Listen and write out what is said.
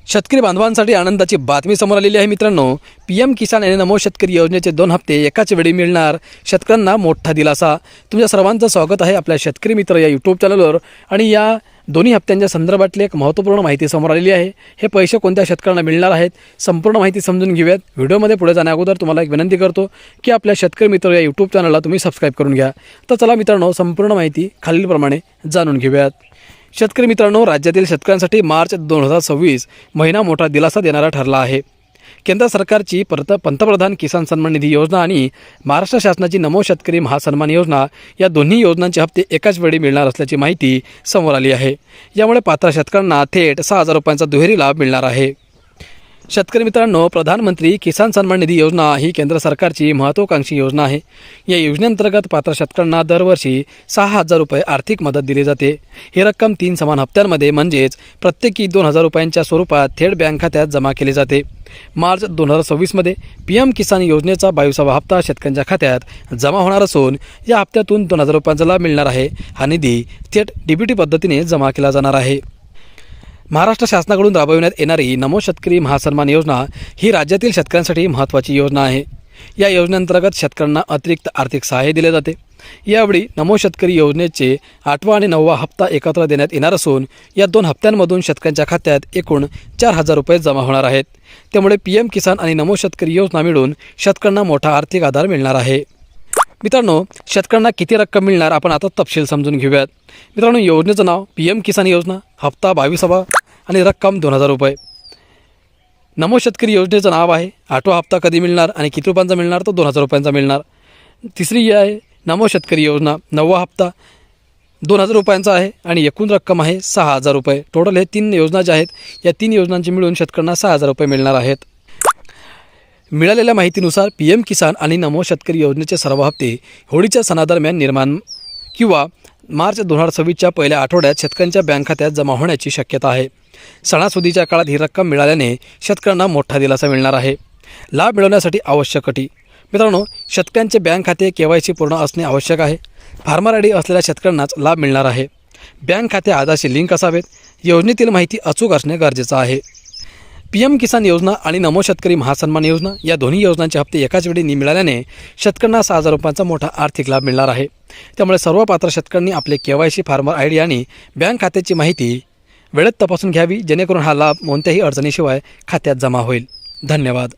शेतकरी बांधवांसाठी आनंदाची बातमी समोर आलेली आहे मित्रांनो। PM किसान आणि नमो शेतकरी योजनेचे 2 हप्ते एकाच वेळी मिळणार, शेतकऱ्यांना मोठा दिलासा। तुमच्या सर्वांचं स्वागत आहे आपल्या शेतकरी मित्र या यूट्यूब चॅनलवर। आणि या दोन्ही हप्त्यांच्या संदर्भातली एक महत्त्वपूर्ण माहिती समोर आलेली आहे। हे पैसे कोणत्या शेतकऱ्यांना मिळणार आहेत, संपूर्ण माहिती समजून घेऊयात। व्हिडिओमध्ये पुढे जाण्याअगोदर तुम्हाला एक विनंती करतो की आपल्या शेतकरी मित्र या यूट्यूब चॅनलला तुम्ही सबस्क्राईब करून घ्या। तर चला मित्रांनो, संपूर्ण माहिती खालीलप्रमाणे जाणून घेऊयात। शेतकरी मित्रांनो, राज्यातील शेतकऱ्यांसाठी मार्च 2026 महिना मोठा दिलासा देणारा ठरला आहे। केंद्र सरकारची पंतप्रधान किसान सन्मान निधी योजना आणि महाराष्ट्र शासनाची नमो शेतकरी महासन्मान योजना या दोन्ही योजनांचे हप्ते एकाच वेळी मिळणार असल्याची माहिती समोर आली आहे। यामुळे पात्र शेतकऱ्यांना थेट 6,000 रुपयांचा दुहेरी लाभ मिळणार आहे। शेतकरी मित्रांनो, प्रधानमंत्री किसान सन्मान निधी योजना ही केंद्र सरकारची महत्त्वाकांक्षी योजना आहे। या योजनेअंतर्गत पात्र शेतकऱ्यांना दरवर्षी 6,000 रुपये आर्थिक मदत दिली जाते। ही रक्कम 3 समान हप्त्यांमध्ये म्हणजेच प्रत्येकी 2,000 रुपयांच्या स्वरूपात थेट बँक खात्यात जमा केली जाते। मार्च 2026मध्ये PM किसान योजनेचा 22वा हप्ता शेतकऱ्यांच्या खात्यात जमा होणार असून या हप्त्यातून 2,000 रुपयांचा लाभ मिळणार आहे। हा निधी थेट DBT पद्धतीने जमा केला जाणार आहे। महाराष्ट्र शासनाकडून राबविण्यात येणारी नमो शेतकरी महासन्मान योजना ही राज्यातील शेतकऱ्यांसाठी महत्त्वाची योजना आहे। या योजनेअंतर्गत शेतकऱ्यांना अतिरिक्त आर्थिक सहाय्य दिले जाते। यावेळी नमो शेतकरी योजनेचे 8वा आणि 9वा हप्ता एकत्र देण्यात येणार असून या 2 हप्त्यांमधून शेतकऱ्यांच्या खात्यात एकूण 4,000 रुपये जमा होणार आहेत। त्यामुळे PM किसान आणि नमो शेतकरी योजना मिळून शेतकऱ्यांना मोठा आर्थिक आधार मिळणार आहे। मित्रांनो, शेतकऱ्यांना किती रक्कम मिळणार आपण आता तपशील समजून घेऊयात। मित्रांनो, योजनेचं नाव PM किसान योजना, हप्ता 22वा आणि रक्कम 2,000 रुपये। नमो शेतकरी योजनेचं नाव आहे। 8वा हप्ता कधी मिळणार आणि किती रुपयांचा मिळणार, तो 2,000 रुपयांचा मिळणार। तिसरी आहे नमो शेतकरी योजना, 9वा हप्ता 2,000 रुपयांचा आहे आणि एकूण रक्कम आहे 6,000 रुपये। टोटल हे 3 योजना ज्या आहेत, या 3 योजनांची मिळून शेतकऱ्यांना 6,000 रुपये मिळणार आहेत। मिळालेल्या माहितीनुसार PM किसान आणि नमो शेतकरी योजनेचे सर्व हप्ते होळीच्या सणादरम्यान निर्माण किंवा मार्च 2026च्या पहिल्या आठवड्यात शेतकऱ्यांच्या बँक खात्यात जमा होण्याची शक्यता आहे। सणासुदीच्या काळात ही रक्कम मिळाल्याने शेतकऱ्यांना मोठा दिलासा मिळणार आहे। लाभ मिळवण्यासाठी आवश्यक अटी। मित्रांनो, शेतकऱ्यांचे बँक खाते KYC पूर्ण असणे आवश्यक आहे। फार्मर ID असलेल्या शेतकऱ्यांनाच लाभ मिळणार आहे। बँक खाते आधारशी लिंक असावेत। योजनेतील माहिती अचूक असणे गरजेचं आहे। PM किसान योजना आणि नमो शेतकरी महासन्मान योजना या दोन्ही योजनांचे हप्ते एकाच वेळी मिळाल्याने शेतकऱ्यांना 6,000 रुपयांचा मोठा आर्थिक लाभ मिळणार आहे। त्यामुळे सर्व पात्र शेतकऱ्यांनी आपले KYC, फार्मर ID आणि बँक खात्याची माहिती वेळेत तपासून घ्यावी, जेणेकरून हा लाभ कोणत्याही अडचणीशिवाय खात्यात जमा होईल। धन्यवाद।